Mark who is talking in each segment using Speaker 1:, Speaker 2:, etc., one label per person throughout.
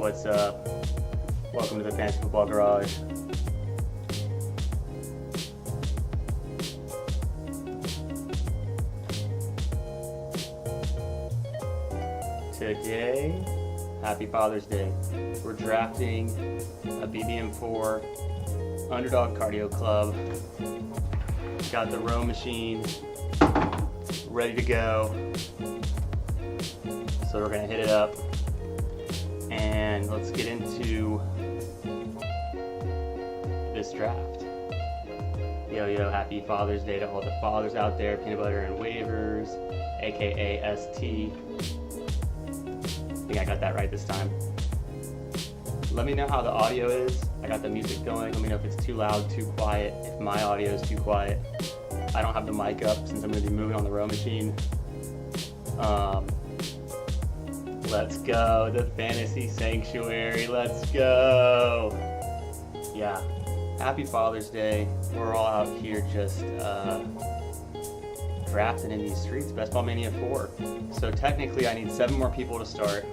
Speaker 1: What's up? Welcome to the Fantasy Football Garage. Today, happy Father's Day. We're drafting a BBM4 Underdog Cardio Club. Got the row machine ready to go. So we're gonna hit it up and let's get into this draft. Yo, happy Father's Day to all the fathers out there. Peanut butter and waivers, aka ST. I think I got that right this time. Let me know how the audio is. I got the music going. Let me know if it's too loud, too quiet, if my audio is too quiet. I don't have the mic up since I'm going to be moving on the row machine. Let's go, the Fantasy Sanctuary, let's go. Yeah, happy Father's Day. We're all out here just drafting in these streets, Best Ball Mania 4. So technically I need 7 more people to start.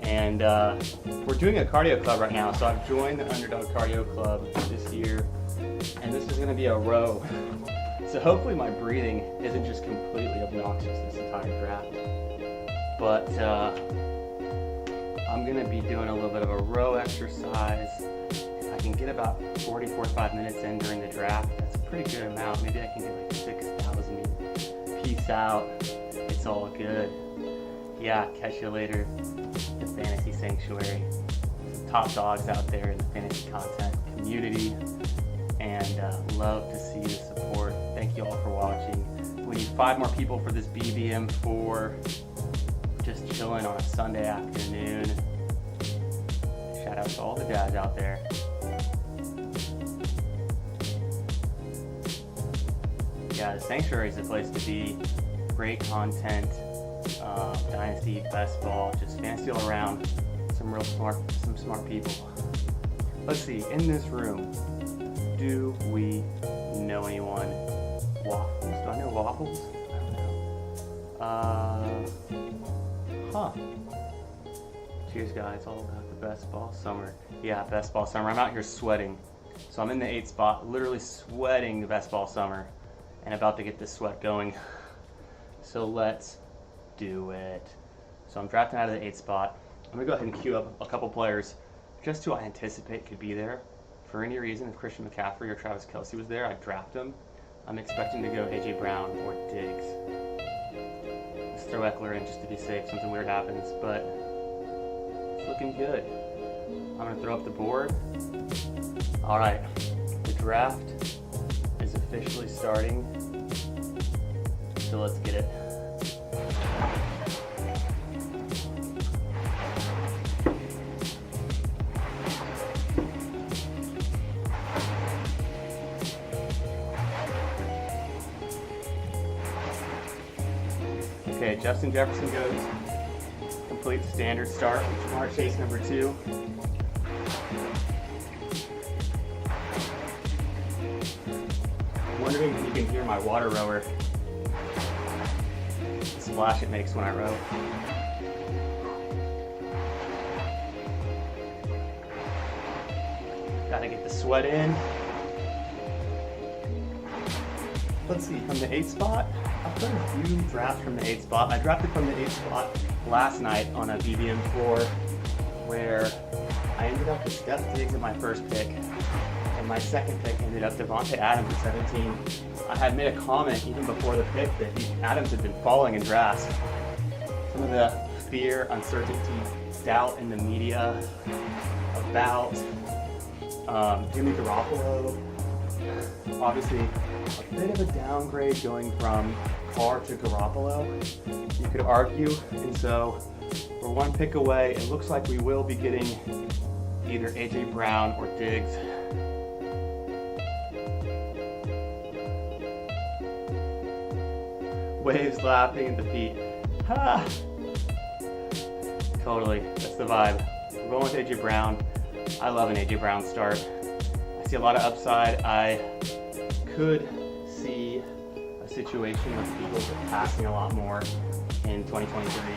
Speaker 1: And we're doing a cardio club right now, so I've joined the Underdog Cardio Club this year, and this is gonna be a row. So hopefully my breathing isn't just completely obnoxious this entire draft. But I'm gonna be doing a little bit of a row exercise. If I can get about 40-45 minutes in during the draft, that's a pretty good amount. Maybe I can get like 6,000. Peace out. It's all good. Yeah, catch you later. The Fantasy Sanctuary. Some top dogs out there in the fantasy content community, and love to see the support. Thank you all for watching. We need 5 more people for this BBM4. Just chilling on a Sunday afternoon. Shout out to all the dads out there. Yeah, the Sanctuary is the place to be. Great content, Dynasty, best ball, just fantasy all around. Some smart people. Let's see, in this room, do we know anyone? Waffles? Do I know Waffles? I don't know. Huh. Cheers, guys. All about the best ball summer. Yeah, best ball summer. I'm out here sweating. So I'm in the 8th spot, literally sweating the best ball summer, and about to get this sweat going. So let's do it. So I'm drafting out of the 8th spot. I'm gonna go ahead and queue up a couple players just who I anticipate could be there. For any reason, if Christian McCaffrey or Travis Kelce was there, I'd draft him. I'm expecting to go AJ Brown or Diggs. Let's throw Eckler in just to be safe. Something weird happens, but it's looking good. I'm gonna throw up the board. All right, the draft is officially starting. So let's get it. Okay, Justin Jefferson goes. Complete standard start. Jamar Chase number 2. I'm wondering if you can hear my water rower. The splash it makes when I row. Gotta get the sweat in. Let's see, from the 8th spot, I've done a few drafts from the 8th spot. I drafted from the 8th spot last night on a BBM4 where I ended up with Steph Diggs at my first pick, and my second pick ended up Devontae Adams at 17. I had made a comment even before the pick that Adams had been falling in drafts. Some of the fear, uncertainty, doubt in the media about Jimmy Garoppolo. Obviously, a bit of a downgrade going from Carr to Garoppolo, you could argue, and so we're 1 pick away. It looks like we will be getting either AJ Brown or Diggs. Waves laughing at the feet. Ha! Totally, that's the vibe. We're going with AJ Brown. I love an AJ Brown start. I see a lot of upside. I could see a situation with Eagles passing a lot more in 2023.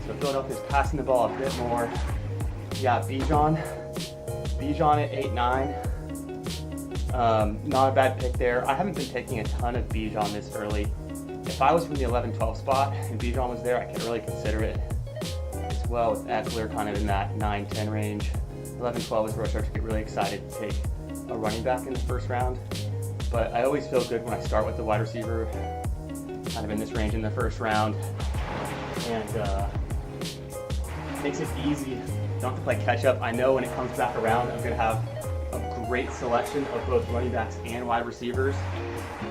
Speaker 1: So Philadelphia's passing the ball a bit more. Yeah, Bijan at 8-9. Not a bad pick there. I haven't been taking a ton of Bijan this early. If I was from the 11-12 spot and Bijan was there, I could really consider it as well, with Eckler kind of in that 9-10 range. 11-12 is where I start to get really excited to take a running back in the first round. But I always feel good when I start with the wide receiver, kind of in this range in the first round. And makes it easy. You don't have to play catch up. I know when it comes back around, I'm going to have a great selection of both running backs and wide receivers.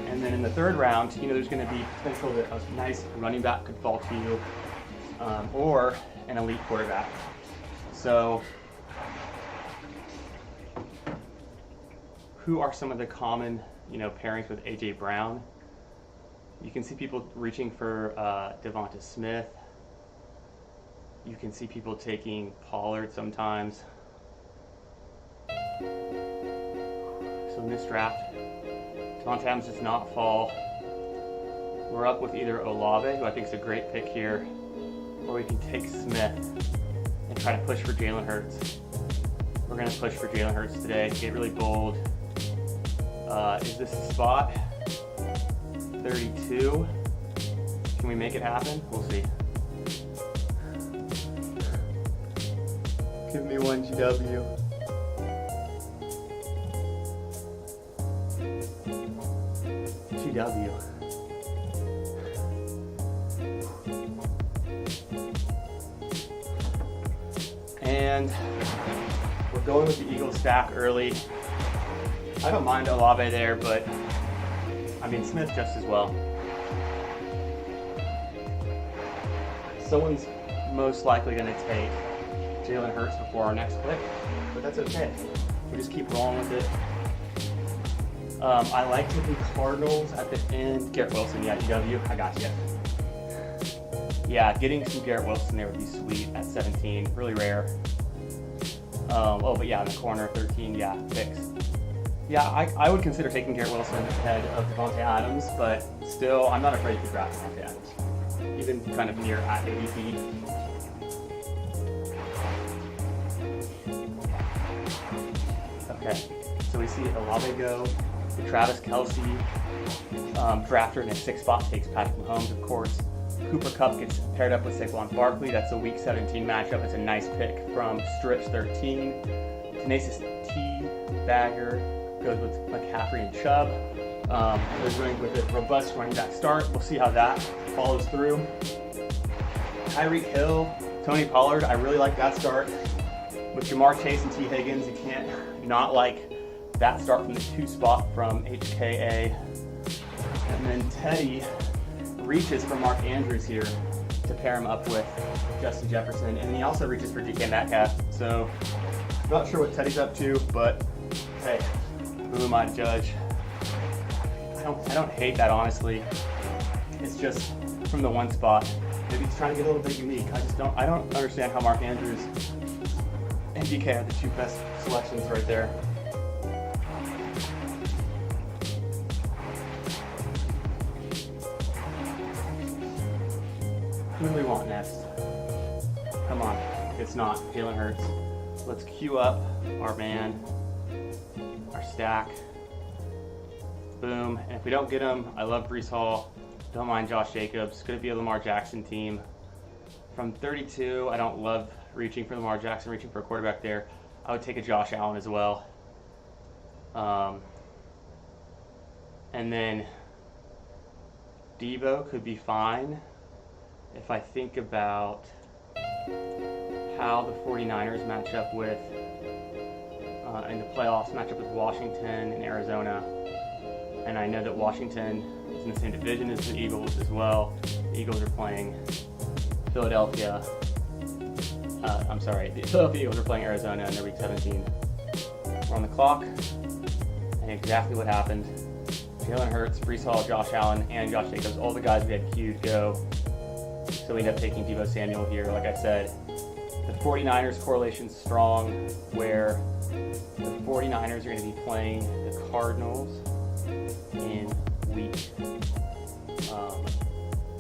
Speaker 1: And then in the third round, there's going to be potential that a nice running back could fall to you, or an elite quarterback. So, who are some of the common, pairings with A.J. Brown? You can see people reaching for Devonta Smith. You can see people taking Pollard sometimes. So in this draft, Devonta Adams does not fall. We're up with either Olave, who I think is a great pick here, or we can take Smith and try to push for Jalen Hurts. We're going to push for Jalen Hurts today, get really bold. Is this a spot? 32. Can we make it happen? We'll see. Give me one GW. GW. And we're going with the Eagles stack early. I don't mind Olave there, but Smith just as well. Someone's most likely going to take Jalen Hurts before our next pick, but that's okay. We just keep rolling with it. I like taking Cardinals at the end. Garrett Wilson, yeah, GW, I got you. Yeah, getting some Garrett Wilson there would be sweet at 17, really rare. But yeah, in the corner, 13, yeah, picks. Yeah, I would consider taking Garrett Wilson ahead of Devonta Adams, but still, I'm not afraid to draft Devonta Adams, even kind of near at ADP. Okay, so we see Olave go, the Travis Kelce drafter in a 6 spot takes Patrick Mahomes, of course. Cooper Kupp gets paired up with Saquon Barkley. That's a Week 17 matchup. It's a nice pick from Strips 13. Tenacious T Bagger goes with McCaffrey and Chubb. They're going with a robust running back start. We'll see how that follows through. Tyreek Hill, Tony Pollard. I really like that start. With Jamar Chase and T. Higgins, you can't not like that start from the 2 spot from HKA. And then Teddy reaches for Mark Andrews here to pair him up with Justin Jefferson. And he also reaches for DK Metcalf. So, not sure what Teddy's up to, but hey, who am I to judge? I don't hate that, honestly. It's just from the 1 spot. Maybe he's trying to get a little bit unique. I don't understand how Mark Andrews and DK are the 2 best selections right there. Who do we want next? Come on, it's not Jalen Hurts. Let's queue up our man, our stack. Boom. And if we don't get him, I love Breece Hall. Don't mind Josh Jacobs. Could it be a Lamar Jackson team? From 32, I don't love reaching for Lamar Jackson, reaching for a quarterback there. I would take a Josh Allen as well. And then Deebo could be fine. If I think about how the 49ers match up with, in the playoffs, match up with Washington and Arizona, and I know that Washington is in the same division as the Eagles as well. The Eagles are playing Philadelphia. The Philadelphia Eagles are playing Arizona in their Week 17. We're on the clock, and exactly what happened. Jalen Hurts, Breece Hall, Josh Allen, and Josh Jacobs, all the guys we had queued go. So we end up taking Deebo Samuel here. Like I said, the 49ers correlation's strong, where the 49ers are going to be playing the Cardinals in Week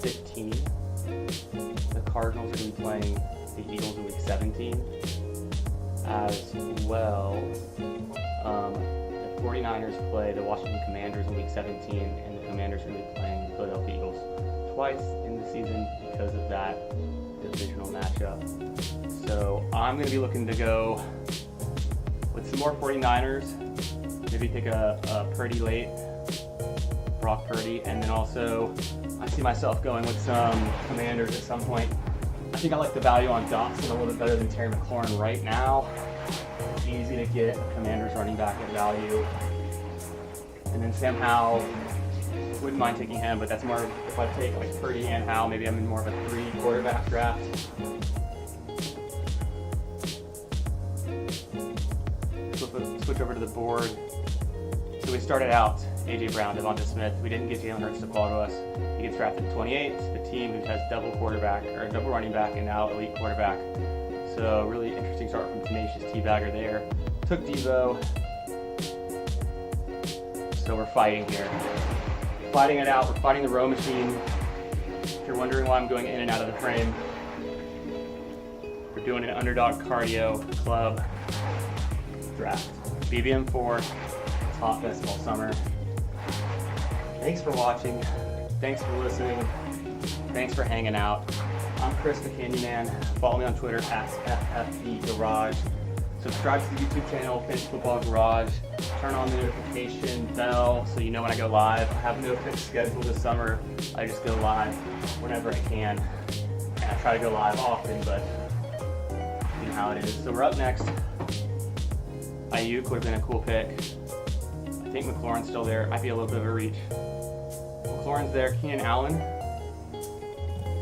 Speaker 1: 15. The Cardinals are going to be playing the Eagles in Week 17. As well, the 49ers play the Washington Commanders in Week 17, and the Commanders are going to be playing the Philadelphia Eagles twice in the season because of that divisional matchup. So I'm going to be looking to go with some more 49ers, maybe pick a Purdy late, Brock Purdy, and then also I see myself going with some Commanders at some point. I think I like the value on Dotson a little bit better than Terry McLaurin right now. It's easy to get Commanders running back at value. And then Sam Howell, wouldn't mind taking him, but that's more if I take like Purdy and Howell, maybe I'm in more of a 3 quarterback draft. Switch over to the board. So we started out AJ Brown, Devonta Smith. We didn't get Jalen Hurts to fall to us. He gets drafted 28th. The team who has double quarterback or double running back and now elite quarterback. So really interesting start from Tenacious Teabagger there. Took Devo. So we're fighting here. Fighting it out. We're fighting the row machine. If you're wondering why I'm going in and out of the frame, we're doing an Underdog cardio club draft. BBM4, top best ball summer. Thanks for watching. Thanks for listening. Thanks for hanging out. I'm Chris the Candyman. Follow me on Twitter at FFBGarage. Subscribe to the YouTube channel, Fantasy Football Garage. Turn on the notification bell so you know when I go live. I have no fixed schedule this summer. I just go live whenever I can. And I try to go live often, but you know how it is. So we're up next. Ayuk would have been a cool pick. I think McLaurin's still there. Might be a little bit of a reach. McLaurin's there. Keenan Allen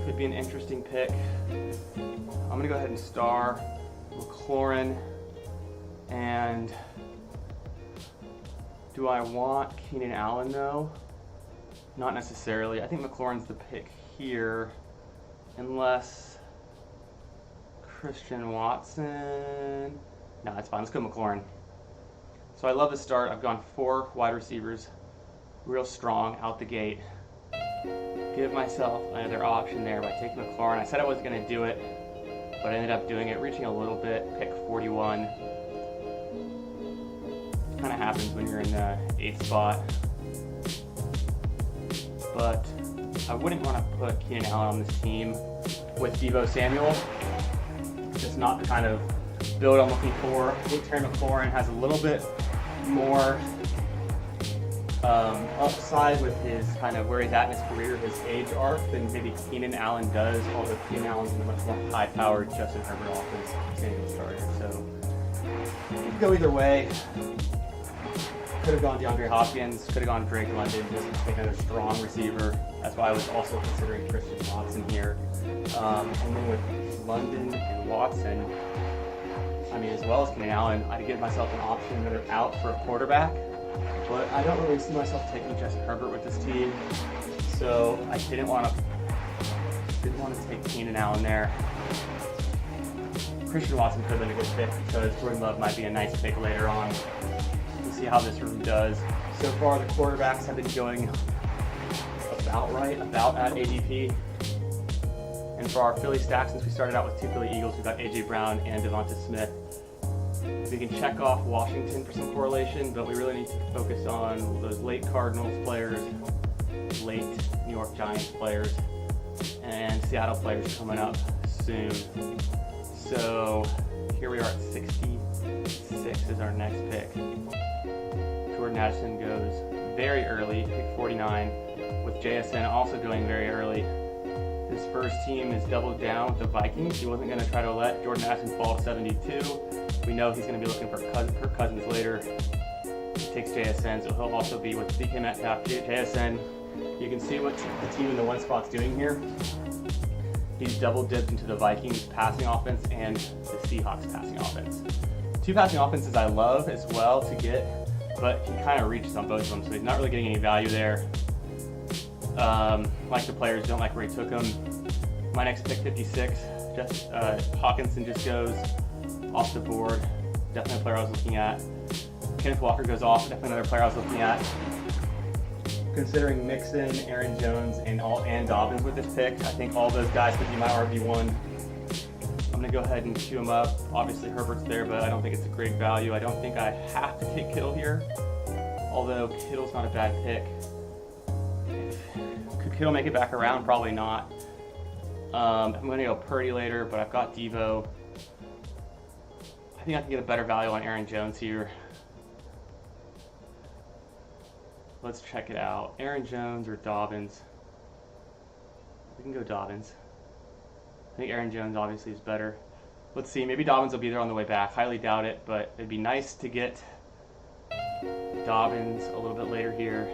Speaker 1: could be an interesting pick. I'm going to go ahead and star McLaurin. And do I want Keenan Allen though? Not necessarily. I think McLaurin's the pick here, unless Christian Watson. No, that's fine. Let's go McLaurin. So I love the start. I've gone 4 wide receivers, real strong out the gate. Give myself another option there by taking McLaurin. I said I wasn't going to do it, but I ended up doing it, reaching a little bit, pick 41. Kind of happens when you're in the 8th spot. But I wouldn't want to put Keenan Allen on this team with Deebo Samuel. It's not the kind of build I'm looking for. I think Terry McLaurin has a little bit more upside with his kind of where he's at in his career, his age arc, than maybe Keenan Allen does, although Keenan Allen's in a much more high-powered Justin Herbert offense Samuel starter. So you could go either way. Could have gone DeAndre Hopkins, could have gone Drake London, just to take another strong receiver. That's why I was also considering Christian Watson here. And then with London and Watson, I mean, as well as Keenan Allen, I'd give myself an option another out for a quarterback. But I don't really see myself taking Justin Herbert with this team. So I didn't want to take Keenan Allen there. Christian Watson could have been a good pick because Jordan Love might be a nice pick later on. We'll see how this room does. So far, the quarterbacks have been going about right, about at ADP. And for our Philly stack, since we started out with 2 Philly Eagles, we've got AJ Brown and Devonta Smith. We can check off Washington for some correlation, but we really need to focus on those late Cardinals players, late New York Giants players, and Seattle players coming up soon. So here we are at 66 is our next pick. Jordan Addison goes very early, pick 49, with JSN also going very early. His first team is doubled down with the Vikings. He wasn't going to try to let Jordan Addison fall to 72. We know he's going to be looking for Kirk Cousins later. He takes JSN, so he'll also be with DK Metcalf, JSN. You can see what the team in the 1 spot's doing here. He's double dipped into the Vikings passing offense and the Seahawks passing offense. 2 passing offenses I love as well to get, but he kind of reaches on both of them, so he's not really getting any value there. Like the players, don't like where he took them. My next pick, 56, Hawkinson just goes off the board. Definitely a player I was looking at. Kenneth Walker goes off, definitely another player I was looking at. considering Mixon, Aaron Jones, and Dobbins with this pick. I think all those guys could be my RB1. I'm gonna go ahead and queue them up. Obviously Herbert's there, but I don't think it's a great value. I don't think I have to take Kittle here, although Kittle's not a bad pick. Could Kittle make it back around? Probably not. I'm gonna go Purdy later, but I've got Devo. I think I can get a better value on Aaron Jones here. Let's check it out. Aaron Jones or Dobbins? We can go Dobbins. I think Aaron Jones obviously is better. Let's see, maybe Dobbins will be there on the way back. Highly doubt it, but it'd be nice to get Dobbins a little bit later here.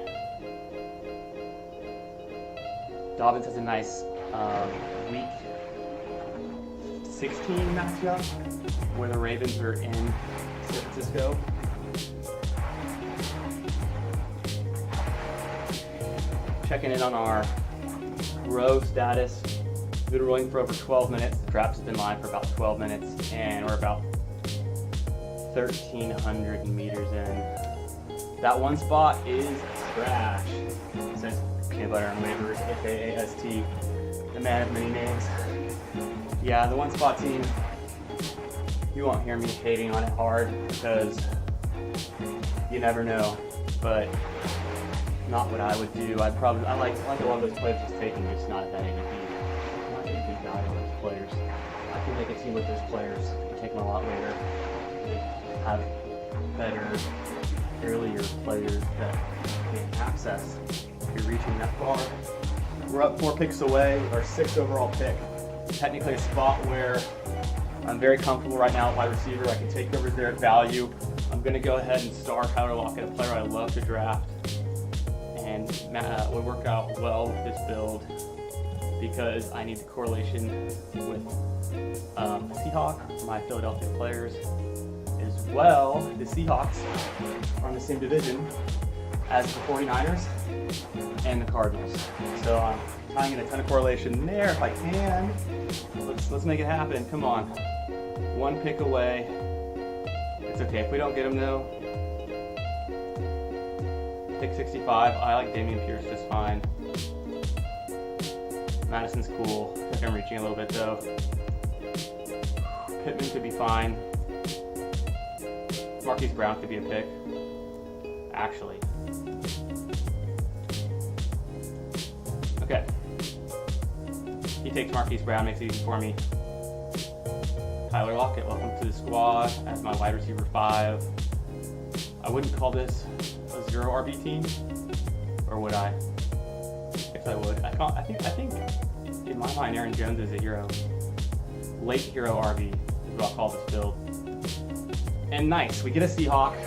Speaker 1: Dobbins has a nice week 16 matchup where the Ravens are in San Francisco. Checking in on our row status. We've been rolling for over 12 minutes. The draft has been live for about 12 minutes, and we're about 1,300 meters in. That one spot is trash. It says peanut butter on waivers, aka ST, the man of many names. Yeah, the one spot team, you won't hear me hating on it hard because you never know, but not what I would do. I like a lot of those players just taking, just not at that ADP. I'm not going to be value on those players. I can make a team with those players and take them a lot later. They have better, earlier players that can access. If you're reaching that far, we're up 4 picks away with our 6th overall pick. Technically a spot where I'm very comfortable right now at wide receiver. I can take whoever's there at value. I'm going to go ahead and start Tyler Lockett, a player I love to draft. And would work out well with this build because I need the correlation with Seahawks, my Philadelphia players, as well. The Seahawks are in the same division as the 49ers and the Cardinals. So I'm tying in a ton of correlation there if I can. Let's make it happen. Come on. 1 pick away. It's okay if we don't get him though. Pick 65. I like Dameon Pierce just fine. Madison's cool. I think I'm reaching a little bit though. Pittman could be fine. Marquise Brown could be a pick. Actually. Okay. He takes Marquise Brown, makes it easy for me. Tyler Lockett, welcome to the squad as my wide receiver 5. I wouldn't call this a 0 RB team, or would I? If I would, I think in my mind Aaron Jones is a hero, late hero RB is what I'll call this build. And nice, we get a Seahawk.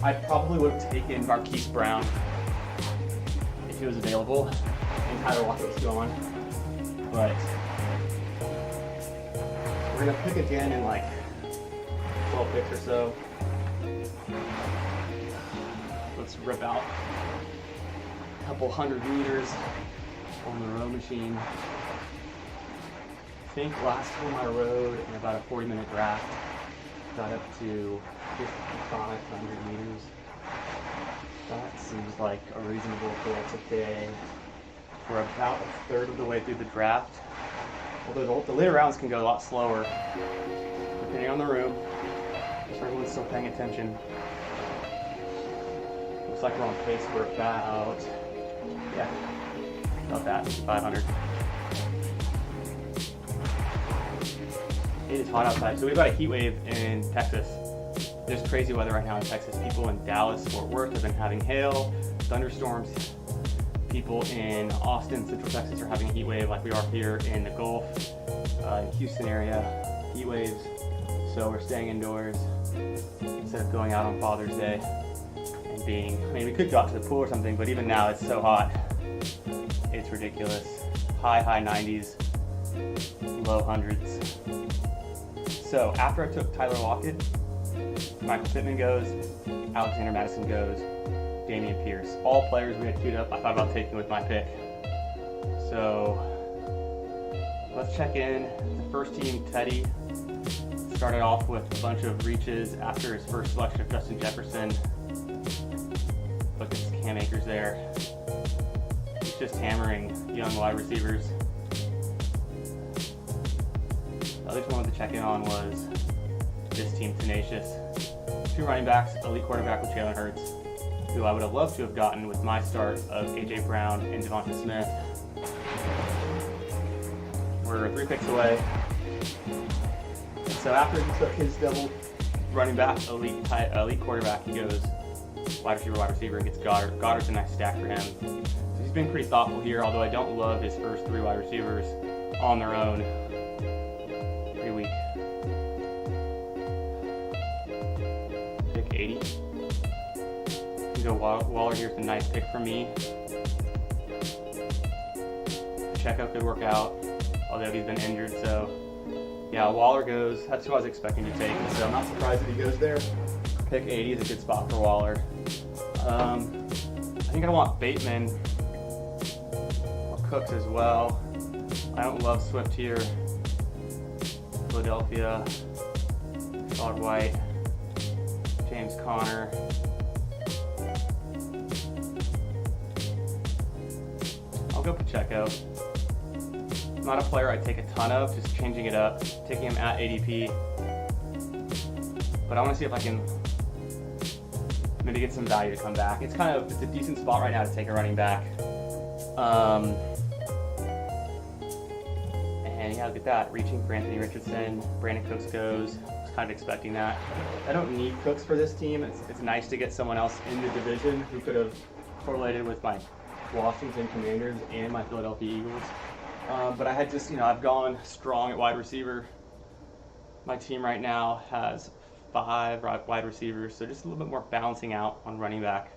Speaker 1: I probably would have taken Marquise Brown if he was available, and Tyler Lockett was gone. But we're gonna pick again in like 12 picks or so. Let's rip out a couple 100 meters on the row machine. I think last time I rode in about a 40-minute draft, got up to 5,500 meters. That seems like a reasonable goal today. We're about a third of the way through the draft. Although the later rounds can go a lot slower, depending on the room. If everyone's still paying attention. Looks like we're on pace for about, about that, 500. It is hot outside. So we've got a heat wave in Texas. There's crazy weather right now in Texas. People in Dallas, Fort Worth have been having hail, thunderstorms. People in Austin, Central Texas are having a heat wave like we are here in the Gulf, Houston area, heat waves. So we're staying indoors instead of going out on Father's Day and we could go out to the pool or something, but even now it's so hot. It's ridiculous. High 90s, low hundreds. So after I took Tyler Lockett, Michael Pittman goes, Alexander Madison goes, Dameon Pierce. All players we had queued up, I thought about taking with my pick. So let's check in. The first team, Teddy, started off with a bunch of reaches after his first selection of Justin Jefferson. Look at this Cam Akers there. He's just hammering young wide receivers. The other thing I wanted to check in on was this team tenacious. 2 running backs, elite quarterback with Jalen Hurts, who I would have loved to have gotten with my start of A.J. Brown and Devonta Smith. We're 3 picks away. And so after he took his double running back, elite quarterback, he goes wide receiver, and gets Goddard. Goddard's a nice stack for him. So he's been pretty thoughtful here, although I don't love his first 3 wide receivers on their own. Pretty weak. Pick 80. You can go Waller here. It's a nice pick for me. Pacheco could work out, although he's been injured, so yeah, Waller goes. That's who I was expecting to take, so I'm not surprised that he goes there. Pick 80 is a good spot for Waller. I think I want Bateman or Cooks as well. I don't love Swift here. Philadelphia, Todd White, James Conner. I'll go Pacheco. Not a player I'd take a ton of, just changing it up, taking him at ADP. But I want to see if I can maybe get some value to come back. It's a decent spot right now to take a running back. And yeah, look at that. Reaching for Anthony Richardson. Brandon Cooks goes. I was kind of expecting that. I don't need Cooks for this team. It's nice to get someone else in the division who could have correlated with my Washington Commanders and my Philadelphia Eagles. But I had just, I've gone strong at wide receiver. My team right now has 5 wide receivers, so just a little bit more balancing out on running back.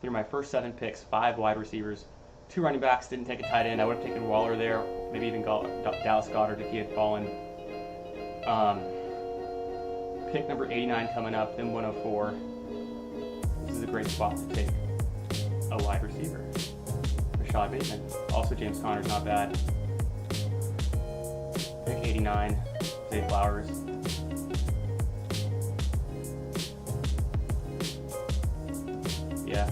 Speaker 1: Through my first 7 picks, 5 wide receivers, 2 running backs, didn't take a tight end. I would have taken Waller there, maybe even Dallas Goedert if he had fallen. Pick number 89 coming up, then 104. This is a great spot to take a wide receiver. Rashad Bateman. Also James Conner's not bad. Pick 89, Zay Flowers. Yeah.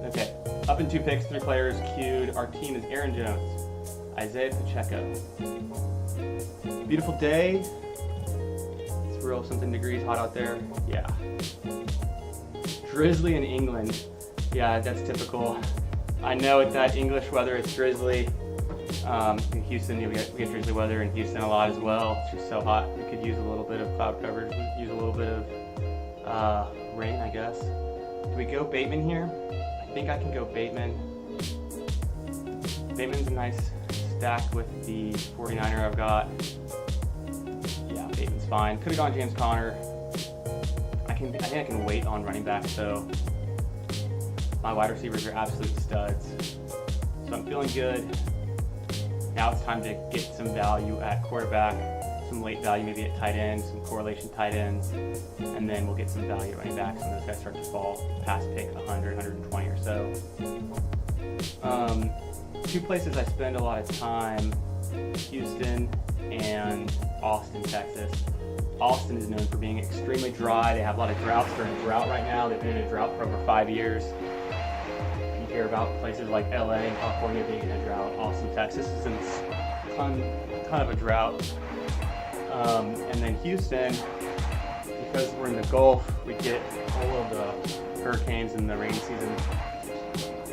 Speaker 1: Okay. Up in 2 picks, 3 players queued. Our team is Aaron Jones, Isaiah Pacheco. Beautiful day. It's real something degrees hot out there. Yeah. Drizzly in England. Yeah, that's typical. I know it's that English weather, it's drizzly. In Houston, we get drizzly weather in Houston a lot as well. It's just so hot. We could use a little bit of cloud coverage. We could use a little bit of rain, I guess. Do we go Bateman here? I think I can go Bateman. Bateman's a nice stack with the 49er I've got. Yeah, Bateman's fine. Could have gone James Conner. I think I can wait on running back, so my wide receivers are absolute studs. So I'm feeling good. Now it's time to get some value at quarterback, some late value maybe at tight end, some correlation tight ends, and then we'll get some value at running backs when those guys start to fall past pick 100, 120 or so. 2 places I spend a lot of time, Houston and Austin, Texas. Austin is known for being extremely dry. They have a lot of droughts. They're in a drought right now. They've been in a drought for over 5 years. You hear about places like LA and California being in a drought. Austin, Texas is in a ton of a drought. And then Houston, because we're in the Gulf, we get all of the hurricanes in the rainy season.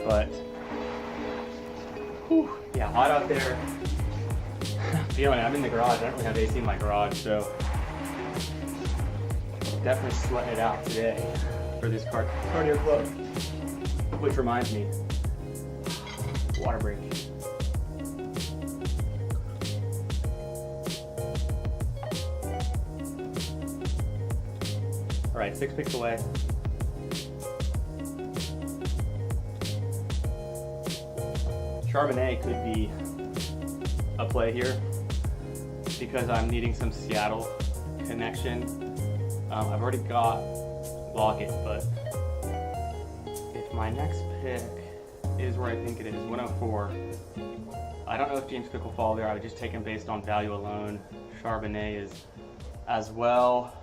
Speaker 1: But, whew, yeah, hot out there. Feeling it. I'm in the garage. I don't really have AC in my garage, so definitely sweating it out today for this cardio club. Which reminds me, water break. All right, 6 picks away. Charbonnet could be a play here because I'm needing some Seattle connection. I've already got Lockett, but if my next pick is where I think it is, 104, I don't know if James Cook will fall there. I would just take him based on value alone. Charbonnet is as well.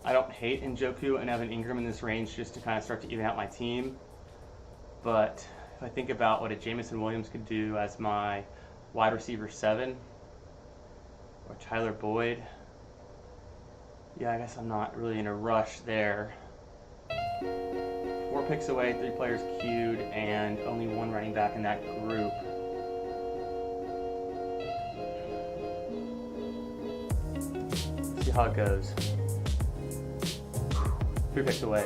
Speaker 1: I don't hate Njoku and Evan Ingram in this range just to kind of start to even out my team. But if I think about what a Jamison Williams could do as my wide receiver 7, or Tyler Boyd, yeah, I guess I'm not really in a rush there. 4 picks away, 3 players queued, and only 1 running back in that group. Let's see how it goes. 3 picks away,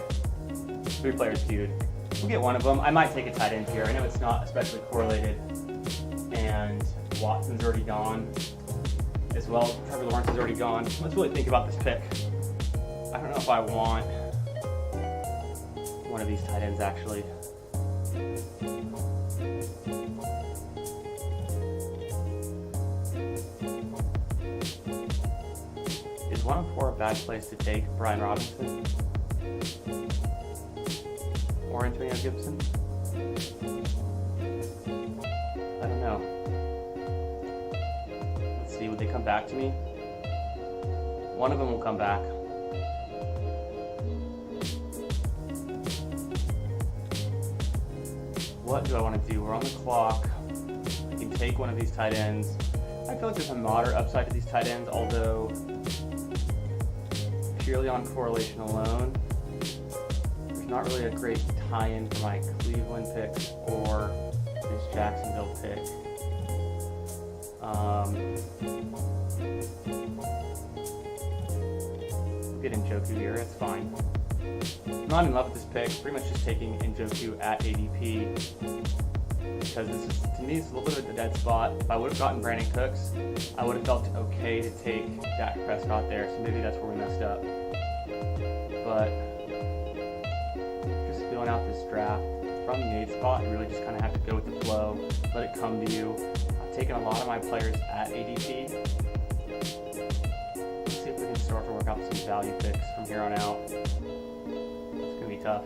Speaker 1: 3 players queued. We'll get one of them. I might take a tight end here. I know it's not especially correlated, and Watson's already gone as well. Trevor Lawrence is already gone. Let's really think about this pick. I don't know if I want one of these tight ends actually. Is 104 a bad place to take Brian Robinson or Antonio Gibson? I don't know. Let's see, would they come back to me? One of them will come back. What do I want to do? We're on the clock. I can take one of these tight ends. I feel like there's a moderate upside to these tight ends, although purely on correlation alone, there's not really a great tie-in for my Cleveland pick or this Jacksonville pick. We'll get Njoku here, that's fine. I'm not in love with this pick, pretty much just taking Njoku at ADP because this is, to me, it's a little bit of a dead spot. If I would have gotten Brandon Cooks, I would have felt okay to take Dak Prescott there, so maybe that's where we messed up. But just filling out this draft from the 8th spot, you really just kind of have to go with the flow, let it come to you. I've taken a lot of my players at ADP. Let's see if we can start to work out some value picks from here on out. It's going to be tough.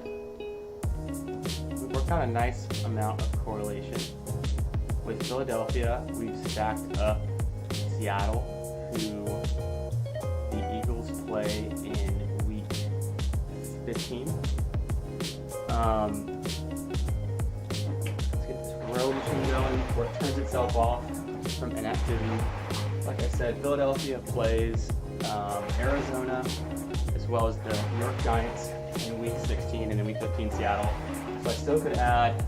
Speaker 1: We've worked out a nice amount of correlation. With Philadelphia, we've stacked up Seattle, who the Eagles play in week 15. Let's get this row machine going before it turns itself off from inactivity. Like I said, Philadelphia plays Arizona as well as the New York Giants in week 16, and in week 15 Seattle. So I still could add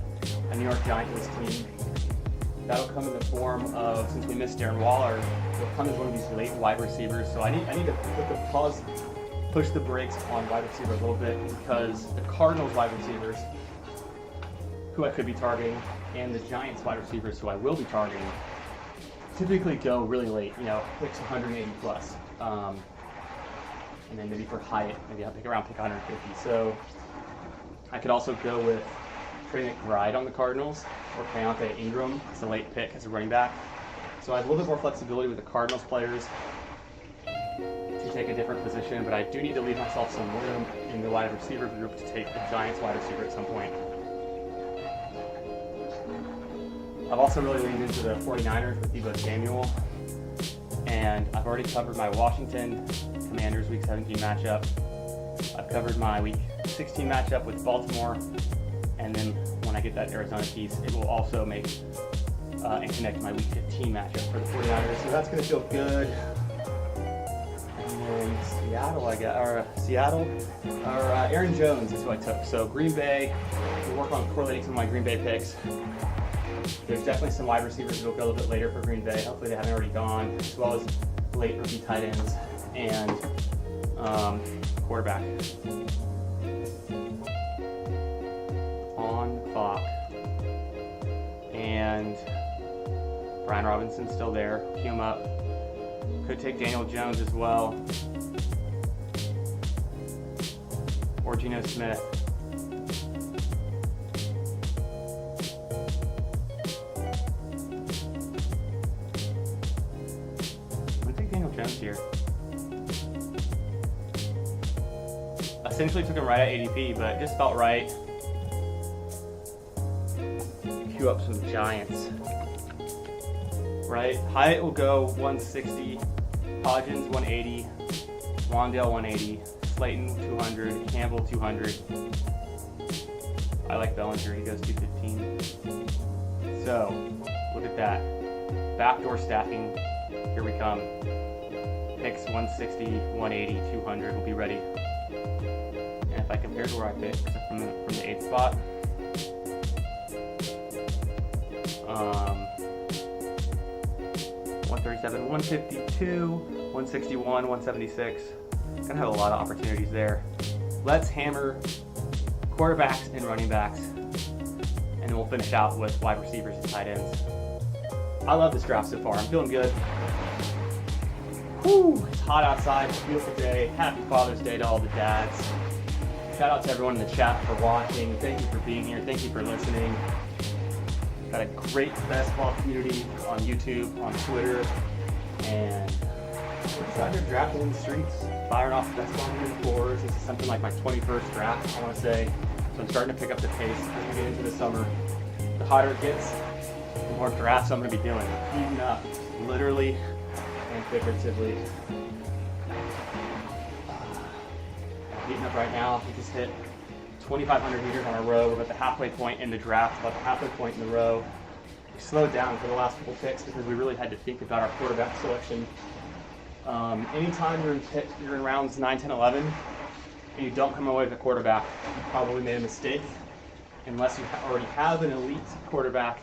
Speaker 1: a New York Giants team. That'll come in the form of, since we missed Darren Waller, it'll come as one of these late wide receivers. So I need to put the pause, push the brakes on wide receiver a little bit, because the Cardinals wide receivers, who I could be targeting, and the Giants wide receivers, who I will be targeting, typically go really late, picks 180 plus. And then maybe for Hyatt, maybe I'll pick 150. So I could also go with Trey McBride on the Cardinals, or Keontae Ingram as a late pick as a running back. So I have a little bit more flexibility with the Cardinals players to take a different position, but I do need to leave myself some room in the wide receiver group to take the Giants wide receiver at some point. I've also really leaned into the 49ers with Deebo Samuel, and I've already covered my Washington Commanders week 17 matchup. I've covered my week 16 matchup with Baltimore, and then when I get that Arizona piece, it will also make and connect my week 15 matchup for the 49ers. So that's going to feel good. And then Seattle, Aaron Jones is who I took. So Green Bay, we'll work on correlating some of my Green Bay picks. There's definitely some wide receivers who will go a little bit later for Green Bay. Hopefully they haven't already gone, as well as late rookie tight ends and quarterback. On the clock. And Brian Robinson's still there. Cue him up. Could take Daniel Jones as well. Or Geno Smith. Jones here. Essentially took him right at ADP, but it just felt right. Queue up some Giants. Right? Hyatt will go 160, Hodgins 180, Wandale 180, Slayton 200, Campbell 200. I like Bellinger, he goes 215. So, look at that. Backdoor stacking, here we come. Picks 160, 180, 200 will be ready. And if I compare to where I picked from the 8th spot, 137, 152, 161, 176. Gonna have a lot of opportunities there. Let's hammer quarterbacks and running backs, and then we'll finish out with wide receivers and tight ends. I love this draft so far. I'm feeling good. Whew, it's hot outside. It's a beautiful day. Happy Father's Day to all the dads. Shout out to everyone in the chat for watching. Thank you for being here. Thank you for listening. Got a great basketball community on YouTube, on Twitter, and we're just out here drafting in the streets, firing off the best ball in the floors. This is something like my 21st draft, I want to say. So I'm starting to pick up the pace as we get into the summer. The hotter it gets, the more drafts I'm going to be doing. Heating up, literally and figuratively. Heating up right now. We just hit 2,500 meters on a row. We're at the halfway point in the draft, about the halfway point in the row. We slowed down for the last couple picks because we really had to think about our quarterback selection. Anytime you're in rounds 9, 10, 11, and you don't come away with a quarterback, you probably made a mistake, unless you already have an elite quarterback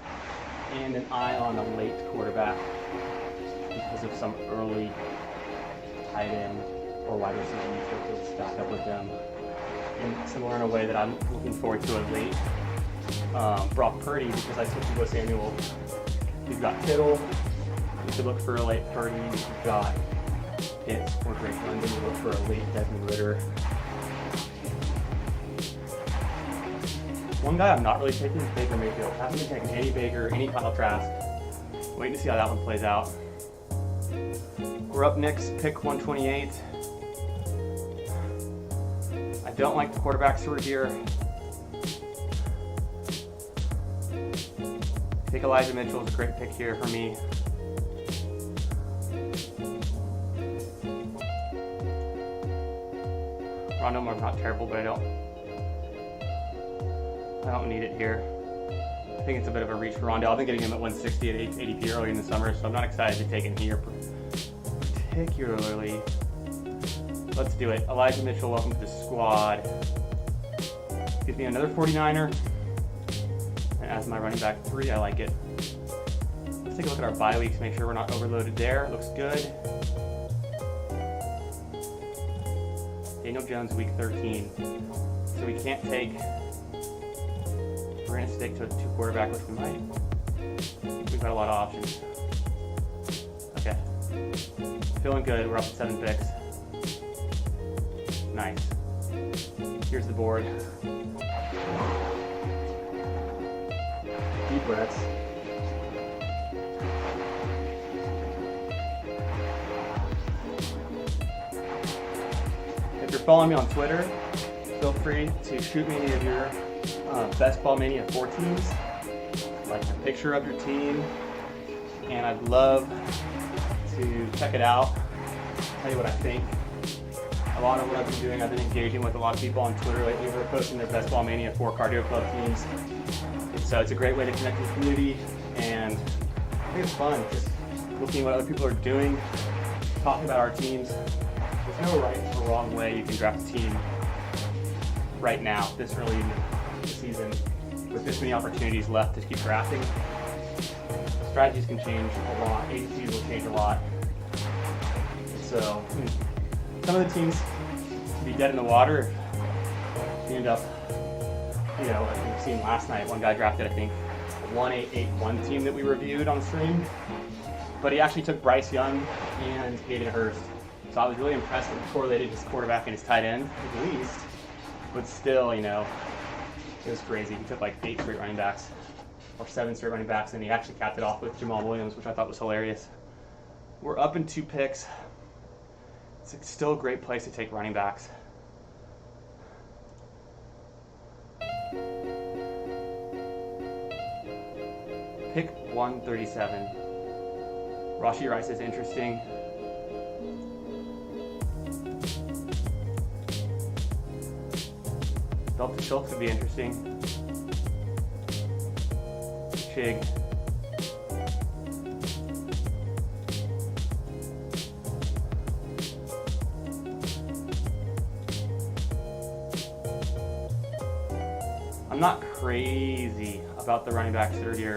Speaker 1: and an eye on a late quarterback because of some early tight end or wide receiver you took to stack up with them. And similar in a way that I'm looking forward to a late Brock Purdy, because I took Debo Samuel. You've got Kittle, you could look for a late Purdy. You've got Pitts or Drake London, you look for a late Desmond Ritter. One guy I'm not really taking is Baker Mayfield. I haven't been taking any Baker, any Kyle Trask. Waiting to see how that one plays out. We're up next, pick 128. I don't like the quarterbacks who are here. I think Elijah Mitchell is a great pick here for me. Rondo Moore's not terrible, but I don't need it here. I think it's a bit of a reach for Rondo. I've been getting him at 160 at ADP early in the summer, so I'm not excited to take him here particularly. Let's do it. Elijah Mitchell, welcome to the squad. Gives me another 49er. And as my running back 3, I like it. Let's take a look at our bye weeks, make sure we're not overloaded there. Looks good. Daniel Jones, week 13. So we can't take, we're going to stick to a 2 quarterback, which we might. We've got a lot of options. Okay. Feeling good. We're up to 7 picks. Nice. Here's the board. Deep breaths. If you're following me on Twitter, feel free to shoot me any of your Best Ball Mania 4 teams, like a picture of your team, and I'd love to check it out, tell you what I think. A lot of what I've been doing, I've been engaging with a lot of people on Twitter lately who are posting their Best Ball Mania 4 cardio club teams. So it's a great way to connect with the community, and I think it's fun just looking at what other people are doing, talking about our teams. There's no right or wrong way you can draft a team right now, this early in the season, with this many opportunities left to keep drafting. Strategies can change a lot, ADPs will change a lot. So some of the teams can be dead in the water if you end up, as we've seen last night, one guy drafted, I think, a 1-8-8-1 team that we reviewed on stream, but he actually took Bryce Young and Hayden Hurst. So I was really impressed that he correlated his quarterback and his tight end, at least, but still, it was crazy. He took like 8 straight running backs, or 7 straight running backs, and he actually capped it off with Jamal Williams, which I thought was hilarious. We're up in 2 picks. It's still a great place to take running backs. Pick 137. Rashee Rice is interesting. Dalton Schultz would be interesting. Chig. I'm not crazy about the running backs third year.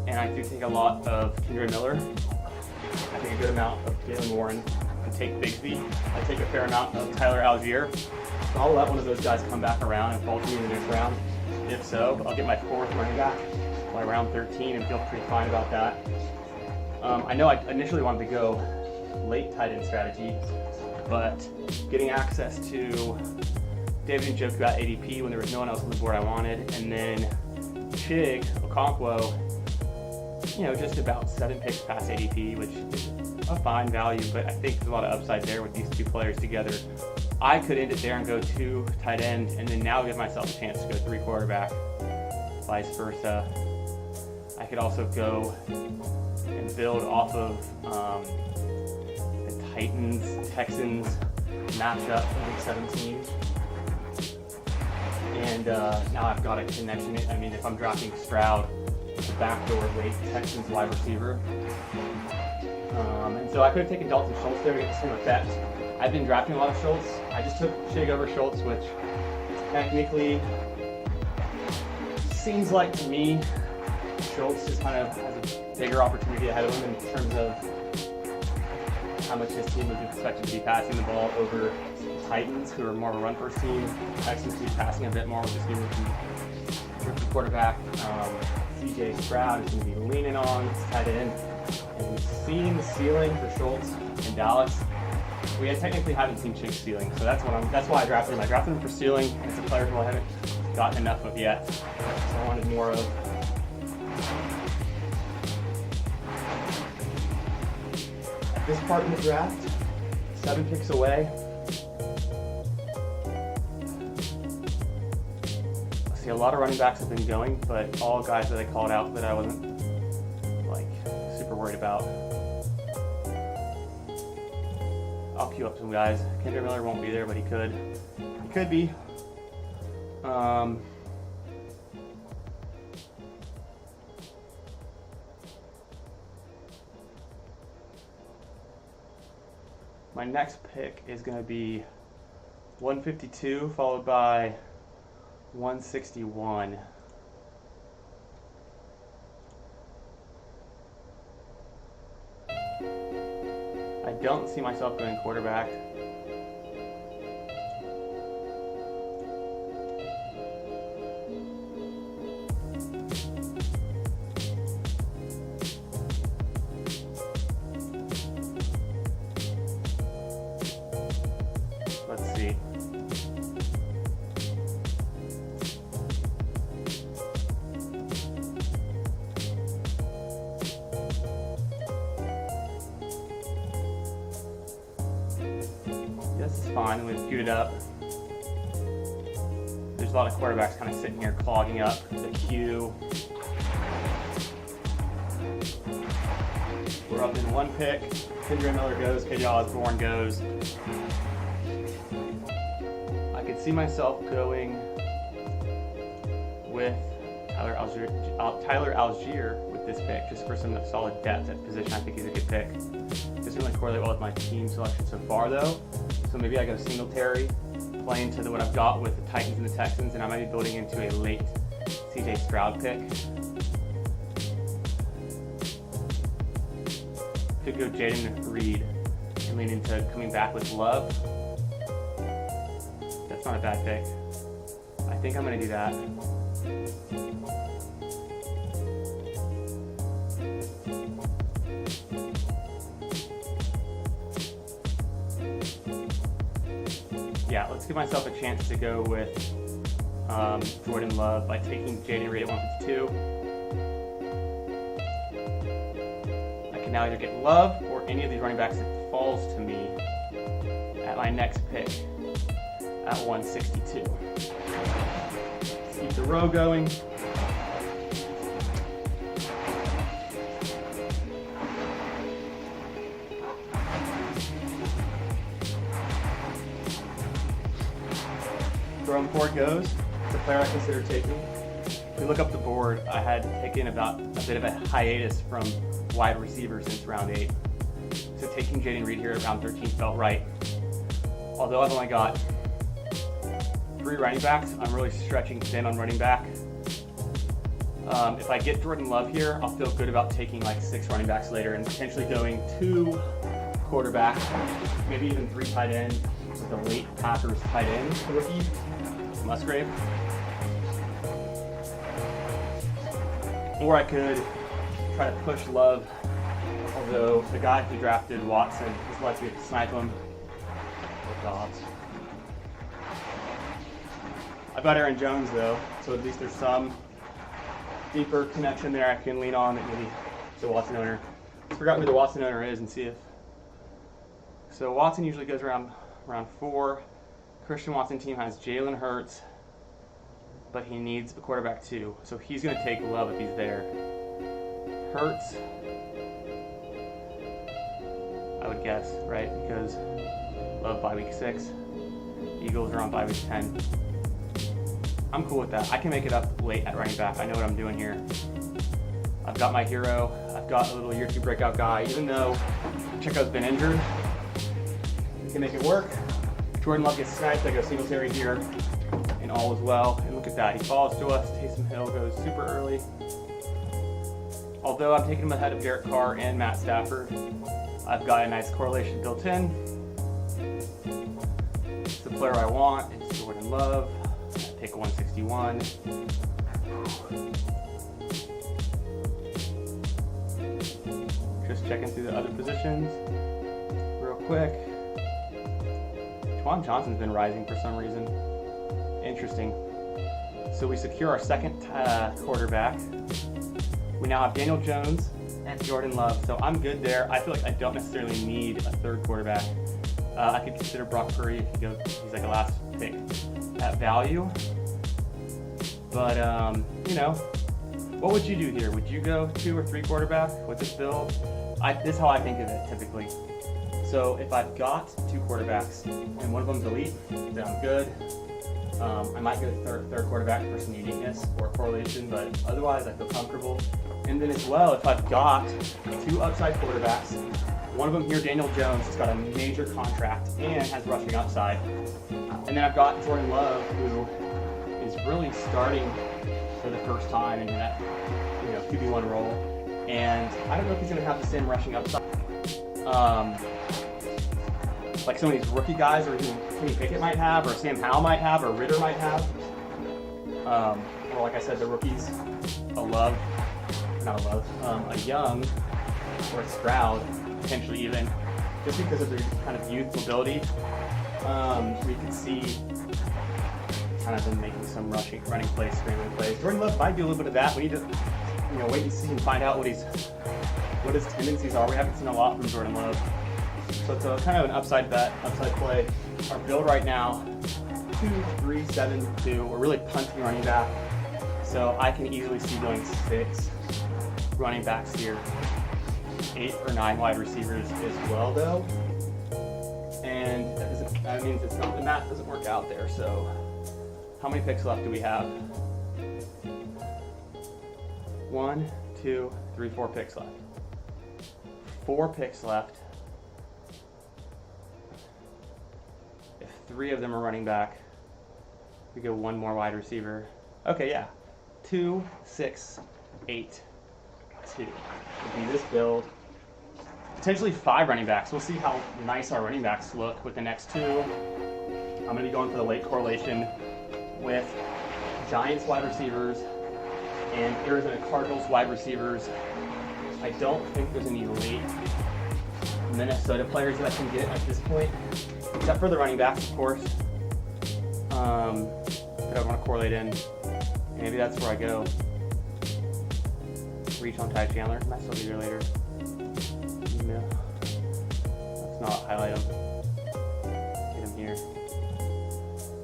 Speaker 1: And I do take a lot of Kendra Miller. I take a good amount of Jalen Warren. I take Bigsby. I take a fair amount of Tyler Algier. So I'll let one of those guys come back around and fall to me in the next round. If so, I'll get my fourth running back by round 13 and feel pretty fine about that. I know I initially wanted to go late tight end strategy, but getting access to David Njoku at ADP when there was no one else on the board I wanted, and then Chig Okonkwo, just about 7 picks past ADP, which is a fine value, but I think there's a lot of upside there with these two players together. I could end it there and go 2 tight end, and then now give myself a chance to go 3 quarterback, vice versa. I could also go and build off of the Titans-Texans matchup in week 17. And now I've got a connection. I mean, if I'm drafting Stroud, it's a backdoor late Texans wide receiver. And so I could have taken Dalton Schultz there to get the same effect. I've been drafting a lot of Schultz. I just took Chig over Schultz, which technically seems like to me Schultz just kind of has a bigger opportunity ahead of him in terms of how much his team would be expected to be passing the ball over Titans, who are more of a run-first team. Texans be passing a bit more with this new rookie quarterback. CJ Stroud is going to be leaning on his tight end. And we've seen the ceiling for Schultz in Dallas. We technically haven't seen Chig's ceiling, so that's why I drafted him. I drafted him for ceiling. It's a player who I haven't gotten enough of yet, so I wanted more of. At this part in the draft, 7 picks away. I see a lot of running backs have been going, but all guys that I called out that I wasn't super worried about. I'll queue up some guys. Kendra Miller won't be there, but he could. He could be. My next pick is going to be 152, followed by 161. I don't see myself going quarterback. Let's see. This is fine. We've queued it up. There's a lot of quarterbacks kind of sitting here clogging up the queue. We're up in 1 pick. Kendra Miller goes. KJ Osborne goes. I could see myself going with Tyler Algier with this pick, just for some solid depth at position. I think he's a good pick. Doesn't really correlate well with my team selection so far, though. So maybe I go Singletary, play into what I've got with the Titans and the Texans, and I might be building into a late CJ Stroud pick. Could go Jaden Reed and lean into coming back with Love. That's not a bad pick. I think I'm going to do that. Yeah, let's give myself a chance to go with Jordan Love by taking Jaden Reed at 152. I can now either get Love or any of these running backs that falls to me at my next pick at 162. Let's keep the row going. from before it goes, it's a player I consider taking. If we look up the board, I had taken about a bit of a hiatus from wide receiver since round 8. So taking Jaden Reed here at round 13 felt right. Although I've only got 3 running backs, I'm really stretching thin on running back. If I get Jordan Love here, I'll feel good about taking like 6 running backs later and potentially going 2 quarterbacks, maybe even 3 tight ends with a late Packers tight end rookie, Musgrave. Or I could try to push Love, although the guy who drafted Watson just lets me snipe him with Dobbs. I've got Aaron Jones though, so at least there's some deeper connection there I can lean on that maybe the Watson owner. I forgot who the Watson owner is and see if. So Watson usually goes around 4. Christian Watson team has Jalen Hurts, but he needs a quarterback too. So he's going to take Love if he's there. Hurts, I would guess, right? Because Love by week 6. Eagles are on by week 10. I'm cool with that. I can make it up late at running back. I know what I'm doing here. I've got my hero. I've got a little year 2 breakout guy. Even though Chico's been injured, we can make it work. Jordan Love gets sniped. I go Singletary here, and all is well. And look at that. He falls to us. Taysom Hill goes super early. Although I'm taking him ahead of Derek Carr and Matt Stafford, I've got a nice correlation built in. It's the player I want. It's Jordan Love. Take a 161. Just checking through the other positions real quick. Juwan Johnson's been rising for some reason. Interesting. So we secure our second quarterback. We now have Daniel Jones and Jordan Love, so I'm good there. I feel like I don't necessarily need a 3rd quarterback. I could consider Brock Purdy if he's like a last pick at value. But, you know, what would you do here? Would you go 2 or 3 quarterback with this build? This is how I think of it typically. So if I've got 2 quarterbacks and one of them's elite, then I'm good. I might go third quarterback for some uniqueness or correlation, but otherwise I feel comfortable. And then as well, if I've got 2 upside quarterbacks, one of them here, Daniel Jones, has got a major contract and has rushing upside. And then I've got Jordan Love, who is really starting for the first time in that, QB1 role. And I don't know if he's going to have the same rushing upside. Like some of these rookie guys, or Kenny Pickett might have, or Sam Howell might have, or Ritter might have. Or like I said, the rookies, a Young, or a Stroud, potentially even, just because of their kind of youth mobility. We can see kind of them making some running plays, scrambling plays. Jordan Love might do a little bit of that. We need to, wait and see and find out what his tendencies are. We haven't seen a lot from Jordan Love, so it's a kind of an upside bet, upside play. Our build right now, 2-3-7-2. We're really punting running back, so I can easily see going 6 running backs here, 8 or 9 wide receivers as well, though. And that means the math doesn't work out there. So, how many picks left do we have? 1, 2, 3, 4 picks left. 4 picks left. If 3 of them are running back, we go 1 more wide receiver. Okay, yeah. 2, 6, 8, 2 would be this build. Potentially 5 running backs. We'll see how nice our running backs look with the next 2. I'm going to be going for the late correlation with Giants wide receivers and Arizona Cardinals wide receivers. I don't think there's any late Minnesota players that I can get at this point, except for the running backs, of course. That I want to correlate in. Maybe that's where I go. Reach on Ty Chandler. Might still be there later. No. Let's not highlight him. Get him here.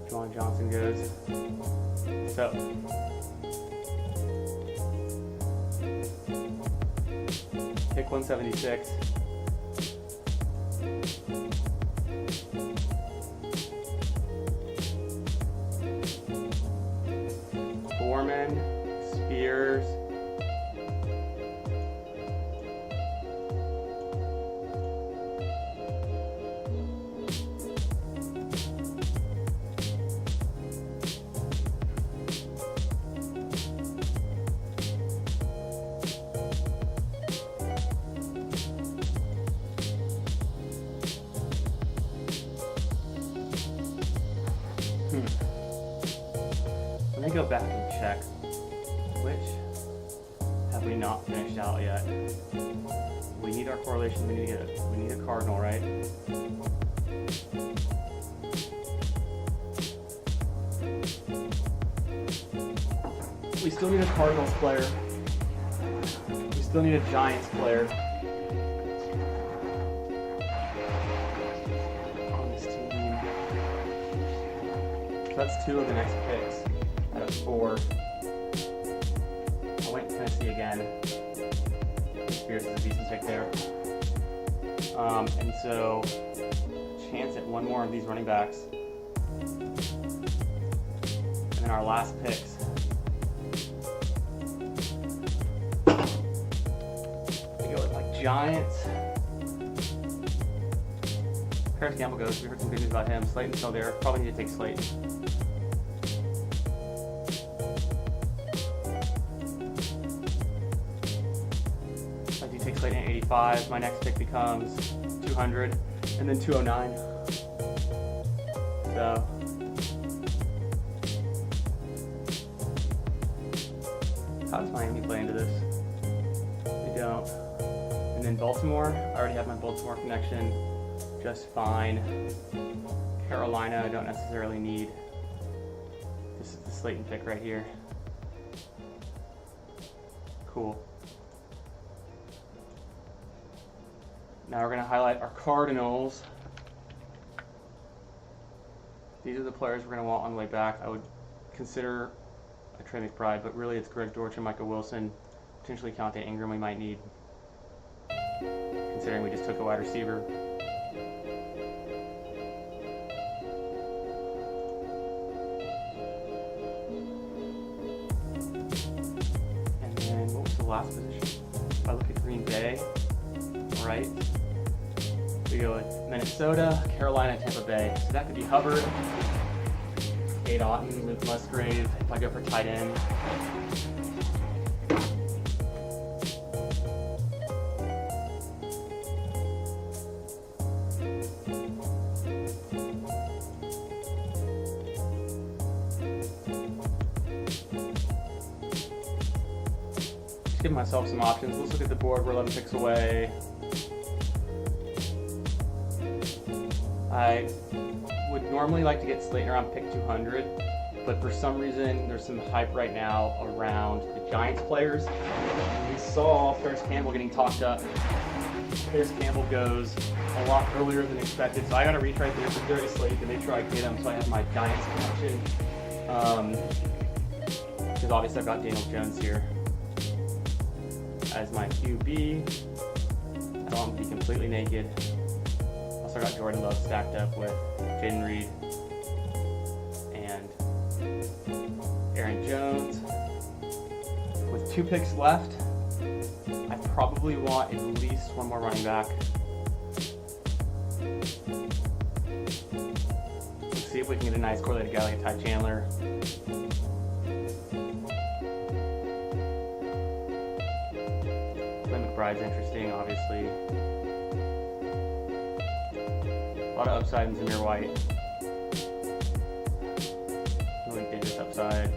Speaker 1: Juwan Johnson goes. So. Pick 176. Spears. Let me go back and check which have we not finished out yet. We need our correlation. We need a cardinal, right? We still need a Cardinals player. We still need a Giants player on this team. So that's 2 of the next picks out of 4. I went Tennessee again. Spears is a decent pick there. And so, chance at one more of these running backs. And then our last picks. We go with like Giants. Paris Campbell goes. We heard some good news about him. Slayton's still there. Probably need to take Slayton. I do take Slayton at 85. My next pick becomes 200 and then 209. So how does Miami play into this? They don't. And then Baltimore, I already have my Baltimore connection just fine. Carolina, I don't necessarily need. This is the Slayton pick right here. Cool. Now we're going to highlight our Cardinals. These are the players we're going to want on the way back. I would consider a Trey McBride, but really it's Greg Dortch and Michael Wilson. Potentially Keontae Ingram we might need, considering we just took a wide receiver. And then what was the last position? If I look at Green Bay, right? We go with Minnesota, Carolina, Tampa Bay. So that could be Hubbard, Cade Otton, Luke Musgrave. If I go for tight end, just give myself some options. Let's look at the board. We're 11 picks away. I would normally like to get Slayton around pick 200, but for some reason there's some hype right now around the Giants players. We saw Paris Campbell getting talked up. Paris Campbell goes a lot earlier than expected, so I got to reach right there for Darius Slayton to make sure I get him, so I have my Giants connection. Because obviously I've got Daniel Jones here as my QB. I don't want him to be completely naked. I got Jordan Love stacked up with Jaden Reed and Aaron Jones. With 2 picks left, I probably want at least one more running back. Let's see if we can get a nice correlated guy like a Ty Chandler. Clay McBride's interesting, obviously. A lot of upside in Zamir White. Really dangerous upside.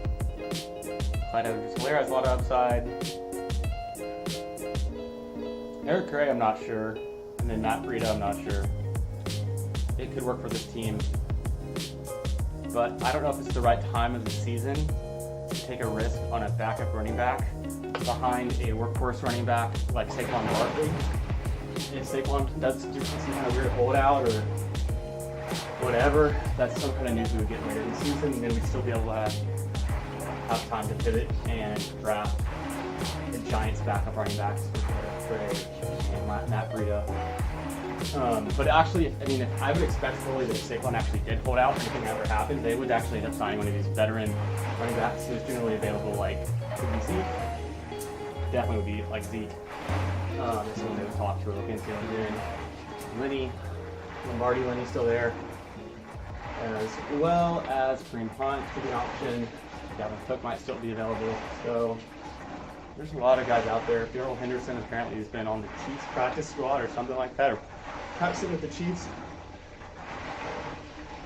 Speaker 1: Clyde Edwards-Helaire has a lot of upside. Eric Gray, I'm not sure. And then Matt Breida, I'm not sure. It could work for this team. But I don't know if it's the right time of the season to take a risk on a backup running back behind a workhorse running back like Saquon Barkley. If Saquon does do some kind of weird holdout or whatever, that's some kind of news we would get later in the season, and then we'd still be able to have time to pivot and draft the Giants' backup running backs for Trey and Matt Breida. But actually, I mean, I would expect fully that if Saquon actually did hold out, anything ever happened, they would actually end up signing one of these veteran running backs who's generally available, like could be Zeke. Definitely would be like Zeke. That's someone they would talk to or look into. And then Lenny, Lombardi Lenny still there, as well as Kareem Hunt could be an option. Gavin Cook might still be available. So there's a lot of guys out there. Darrell Henderson apparently has been on the Chiefs practice squad or something like that, or practicing with the Chiefs.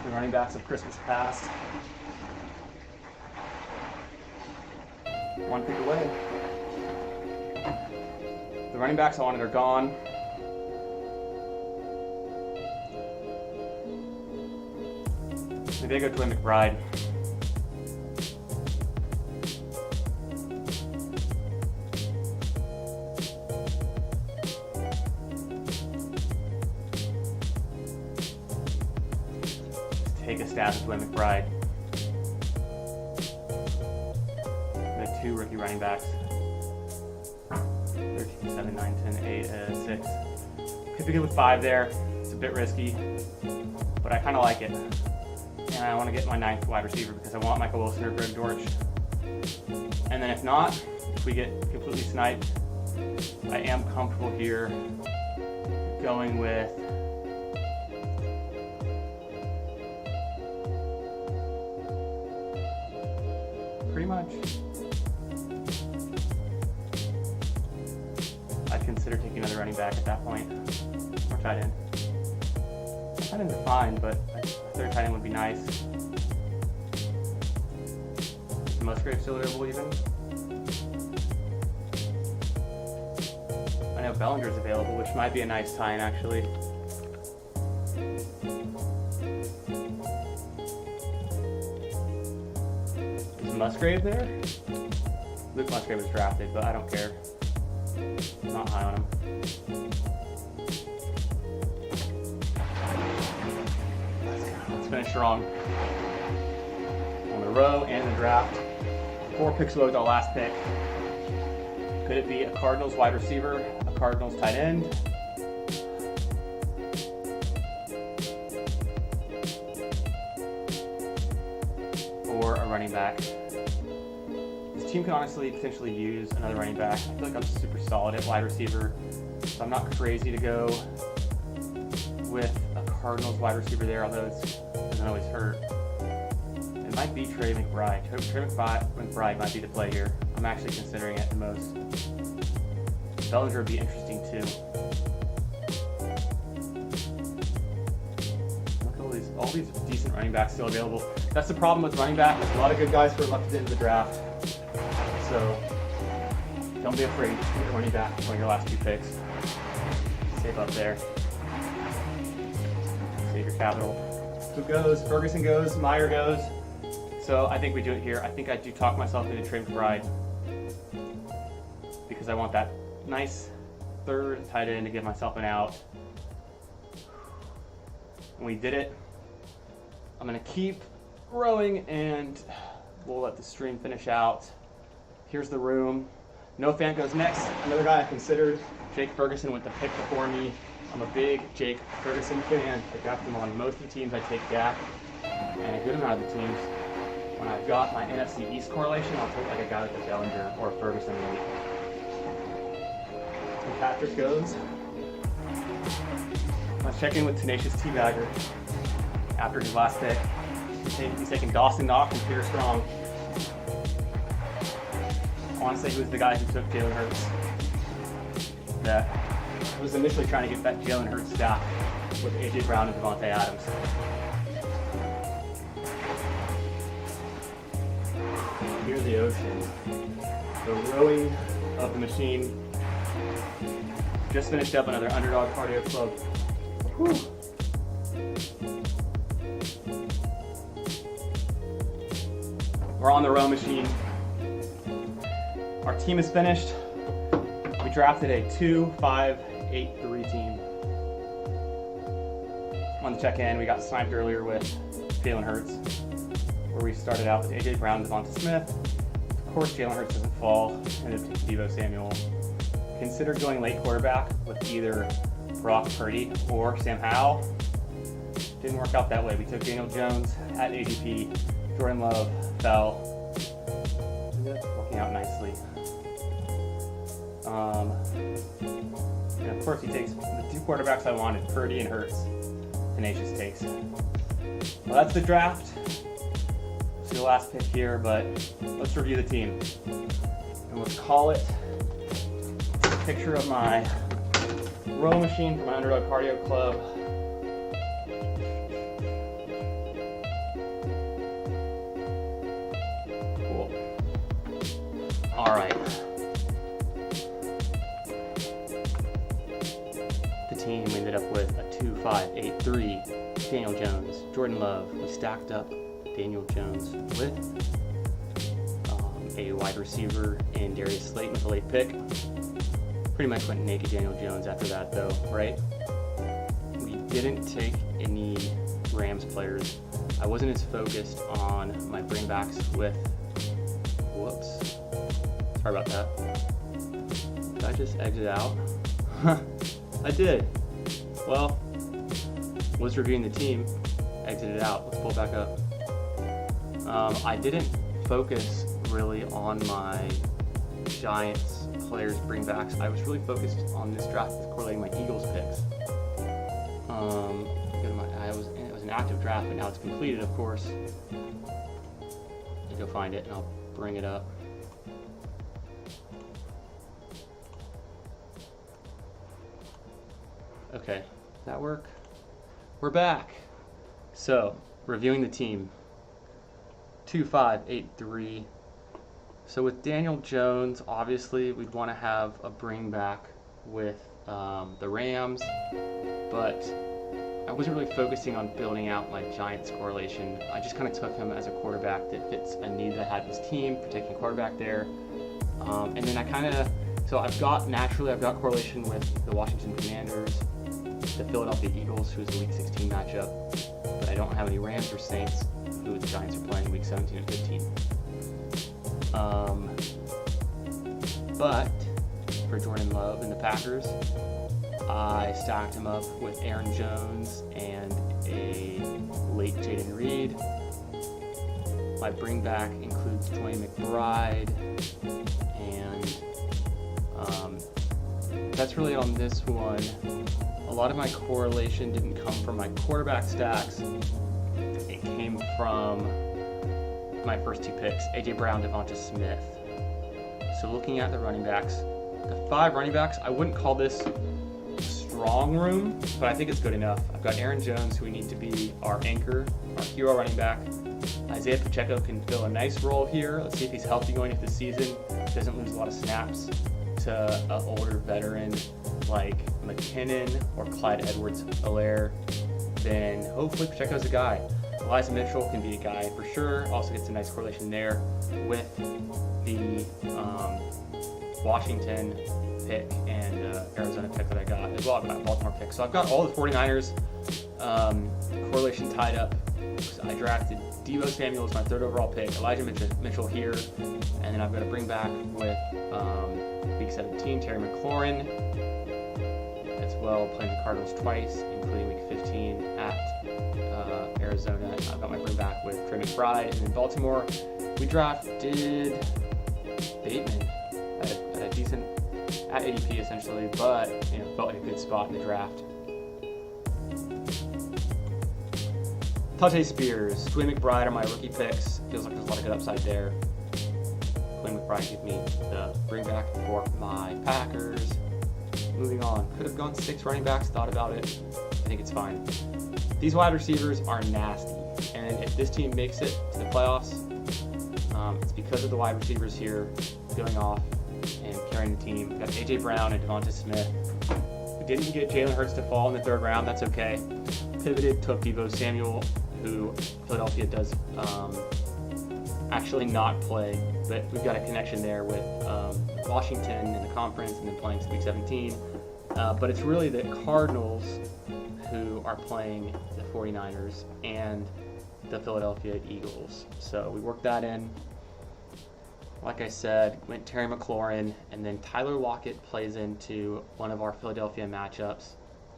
Speaker 1: The running backs of Christmas past. One pick away. The running backs I wanted are gone. Maybe I go Dwayne McBride. Take a stab at Dwayne McBride. We have 2 rookie running backs. 13, 7, 9, 10, 8, 6. Could be good with 5 there. It's a bit risky, but I kind of like it. And I want to get my 9th wide receiver because I want Michael Wilson or Greg Dortch. And then if not, if we get completely sniped, I am comfortable here going with pretty much. I'd consider taking another running back at that point, or tight end. Tight ends are fine, but a third tight end would be nice. Is Musgrave still available even? I know Bellinger's available, which might be a nice tie-in actually. Is Musgrave there? Luke Musgrave was drafted, but I don't care. I'm not high on him. Let's finish strong. On the row and the draft. 4 picks away with our last pick. Could it be a Cardinals wide receiver, a Cardinals tight end, or a running back? This team can honestly potentially use another running back. I feel like I'm super solid at wide receiver, so I'm not crazy to go with a Cardinals wide receiver there, although it doesn't always hurt. It might be Trey McBride. Trey McBride might be the play here. I'm actually considering it the most. Bellinger would be interesting too. Look at all these decent running backs still available. That's the problem with running back. There's a lot of good guys who are left at the end of the draft. So don't be afraid to get a running back on your last 2 picks. Save up there. Save your capital. Who goes? Ferguson goes. Meyer goes. So I think we do it here. I think I do talk myself into Trey McBride because I want that nice 3rd tight end to give myself an out. And we did it. I'm going to keep rowing and we'll let the stream finish out. Here's the room. No Fan goes next. Another guy I considered, Jake Ferguson, with the pick before me. I'm a big Jake Ferguson fan. I drafted him on most of the teams. I take Dak and a good amount of the teams. When I've got my NFC East correlation, I'll take like a guy like a Bellinger or a Ferguson late. And Patrick goes. Let's check in with Tenacious Teabagger after his last pick. He's taking Dawson Knox and Pierre Strong. I want to say he was the guy who took Jalen Hurts. That was initially trying to get that Jalen Hurts stack with A.J. Brown and Devontae Adams. Here's the ocean. The rowing of the machine. Just finished up another Underdog cardio club. Whew. We're on the row machine. Our team is finished. We drafted a 2-5-8-3 team. On the check-in, we got sniped earlier with Jalen Hurts, where we started out with A.J. Brown and Devonta Smith. Of course, Jalen Hurts doesn't fall, and it's Deebo Samuel. Considered going late quarterback with either Brock Purdy or Sam Howell. Didn't work out that way. We took Daniel Jones at ADP. Jordan Love fell. Ended up working out nicely. And of course, he takes the two quarterbacks I wanted, Purdy and Hurts. Tenacious takes. Well, that's the draft. See the last pick here, but let's review the team. And let's call it a picture of my row machine for my Underdog Cardio Club. Cool. All right. The team we ended up with a 2-5-8-3. Daniel Jones, Jordan Love. We stacked up Daniel Jones with a wide receiver in Darius Slayton with a late pick. Pretty much went naked Daniel Jones after that though, right? We didn't take any Rams players. I wasn't as focused on my bringbacks with, whoops, sorry about that. Did I just exit out? I did. Well, was reviewing the team, exited out. Let's pull it back up. I didn't focus really on my Giants players bringbacks. I was really focused on this draft with correlating my Eagles picks. It was an active draft, but now it's completed, of course. I'll go find it and I'll bring it up. Okay, does that work? We're back. So, reviewing the team. 2-5-8-3. So with Daniel Jones, obviously we'd want to have a bring back with the Rams, but I wasn't really focusing on building out my Giants correlation. I just kind of took him as a quarterback that fits a need that I had in this team, protecting quarterback there. And then I've got correlation with the Washington Commanders, the Philadelphia Eagles, who's a Week 16 matchup, but I don't have any Rams or Saints, who the Giants are playing Week 17 and 15. But for Jordan Love and the Packers, I stacked him up with Aaron Jones and a late Jaden Reed. My bring back includes Dwayne McBride, and that's really on this one. A lot of my correlation didn't come from my quarterback stacks. It came from my first two picks, A.J. Brown, Devonta Smith. So looking at the running backs, the 5 running backs, I wouldn't call this strong room, but I think it's good enough. I've got Aaron Jones, who we need to be our anchor, our hero running back. Isaiah Pacheco can fill a nice role here. Let's see if he's healthy going into the season. Doesn't lose a lot of snaps to an older veteran like McKinnon or Clyde Edwards-Helaire. Then hopefully Pacheco's a guy. Elijah Mitchell can be a guy for sure. Also gets a nice correlation there with the Washington pick and Arizona pick that I got, as well as my Baltimore pick. So I've got all the 49ers correlation tied up. So I drafted Deebo Samuel as my 3rd overall pick, Elijah Mitchell here, and then I've got to bring back with Week 17, Terry McLaurin, as well, playing the Cardinals twice, including Week 15 at Arizona. I've got my bring back with Trey McBride, and in Baltimore, we drafted Bateman at a decent, at ADP essentially, but felt like a good spot in the draft. Tajay Spears, Dwayne McBride are my rookie picks. Feels like there's a lot of good upside there. Dwayne McBride gave me the bring back for my Packers. Moving on, could have gone 6 running backs, thought about it. I think it's fine. These wide receivers are nasty, and if this team makes it to the playoffs, it's because of the wide receivers here going off and carrying the team. We've got A.J. Brown and Devonta Smith. We didn't get Jalen Hurts to fall in the 3rd round. That's okay. Pivoted, took Deebo Samuel, who Philadelphia does actually not play, but we've got a connection there with Washington in the conference and then playing Week 17. But it's really the Cardinals who are playing the 49ers and the Philadelphia Eagles. So we worked that in. like I said, went Terry McLaurin, and then Tyler Lockett plays into one of our Philadelphia matchups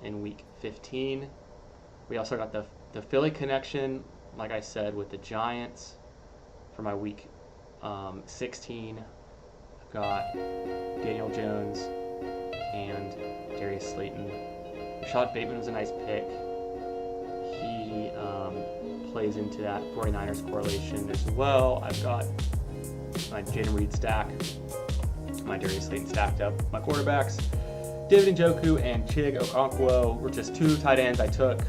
Speaker 1: in week 15. We also got the Philly connection, like I said, with the Giants for my week 16. I've got Daniel Jones and Darius Slayton. Rashad Bateman was a nice pick. He plays into that 49ers correlation as well. I've got my Jaden Reed stack, my Darius Slayton stacked up. My quarterbacks, David Njoku and Chig Okonkwo, were just 2 tight ends I took.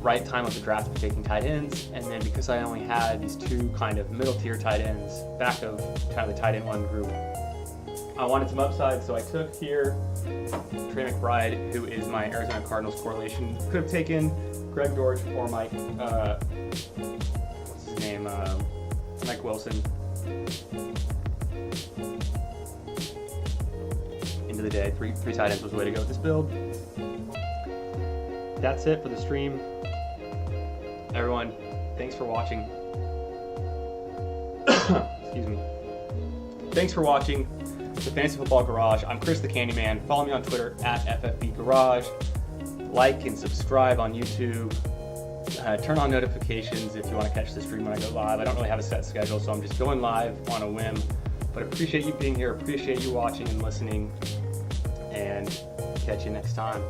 Speaker 1: Right time of the draft for taking tight ends, and then because I only had these 2 kind of middle tier tight ends back of kind of the tight end 1 group, I wanted some upside, so I took here Trey McBride, who is my Arizona Cardinals correlation. Could have taken Greg Dortch or Mike, what's his name, Mike Wilson. End of the day, three tight ends was the way to go with this build. That's it for the stream. Everyone, thanks for watching. Excuse me. Thanks for watching the Fantasy Football Garage. I'm Chris the Candyman. Follow me on Twitter at FFB Garage. Like and subscribe on YouTube. Turn on notifications if you want to catch the stream when I go live. I don't really have a set schedule, so I'm just going live on a whim. But appreciate you being here. Appreciate you watching and listening. And catch you next time.